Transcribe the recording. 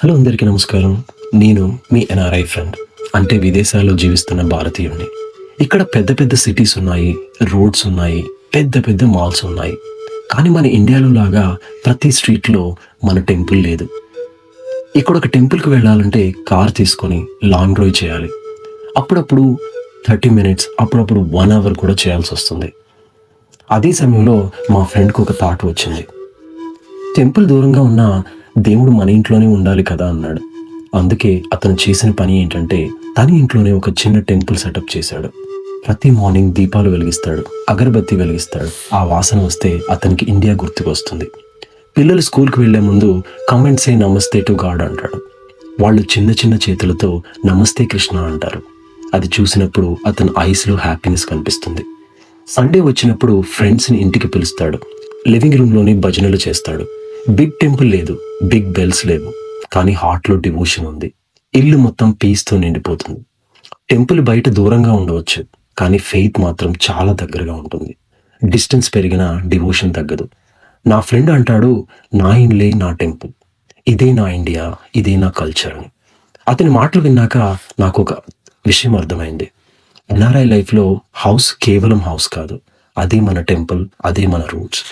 Hello అందరికీ నమస్కారం. నేను మీ ఎన్ఆర్ఐ ఫ్రెండ్. అంటే విదేశాల్లో జీవిస్తున్న భారతీయుడిని. ఇక్కడ పెద్ద పెద్ద సిటీస్ ఉన్నాయి, రోడ్స్ ఉన్నాయి, పెద్ద పెద్ద మాల్స్ ఉన్నాయి. కానీ మన ఇండియాలో లాగా ప్రతి స్ట్రీట్‌లో మన టెంపుల్ లేదు. ఇక్కడ ఒక టెంపుల్‌కి వెళ్ళాలంటే కార్ తీసుకొని లాంగ్ డ్రైవ్ చేయాలి. అప్పుడప్పుడు 30 మినిట్స్, అప్పుడప్పుడు 1 అవర్ కూడా చేయాల్సొస్తుంది. అదే సమయంలో మా ఫ్రెండ్‌కి ఒక థాట్ వచ్చింది. టెంపుల్ దూరంగా ఉన్న దేవుడు మన ఇంట్లోనే ఉండాలి కదా అన్నాడు. అందుకే అతను చేసిన పని ఏంటంటే తన ఇంట్లోనే ఒక చిన్న టెంపుల్ సెటప్ చేశాడు. ప్రతి మార్నింగ్ దీపాలు వెలిగిస్తాడు, అగరబత్తి వెలిగిస్తాడు. ఆ వాసన వస్తే అతనికి ఇండియా గుర్తుకొస్తుంది. పిల్లలు స్కూల్కి వెళ్లే ముందు కమెంట్ సే నమస్తే టు గాడ్ అంటాడు. వాళ్ళు చిన్న చిన్న చేతులతో నమస్తే కృష్ణ అంటారు. అది చూసినప్పుడు అతని ఐస్లో హ్యాపీనెస్ కనిపిస్తుంది. సండే వచ్చినప్పుడు ఫ్రెండ్స్ని ఇంటికి పిలుస్తాడు. లివింగ్ రూమ్లోని భజనలు చేస్తాడు. బిగ్ టెంపుల్ లేదు, బిగ్ బెల్స్ లేవు, కానీ హార్ట్లో డివోషన్ ఉంది. ఇల్లు మొత్తం పీస్తో నిండిపోతుంది. టెంపుల్ బయట దూరంగా ఉండవచ్చు, కానీ ఫెయిత్ మాత్రం చాలా దగ్గరగా ఉంటుంది. డిస్టెన్స్ పెరిగినా డివోషన్ తగ్గదు. నా ఫ్రెండ్ అంటాడు, నా ఇల్లే నా టెంపుల్, ఇదే నా ఇండియా, ఇదే నా కల్చర్ అని. అతని మాటలు విన్నాక నాకు ఒక విషయం అర్థమైంది. ఎన్ఆర్ఐ లైఫ్లో హౌస్ కేవలం హౌస్ కాదు, అదే మన టెంపుల్, అదే మన రూట్స్.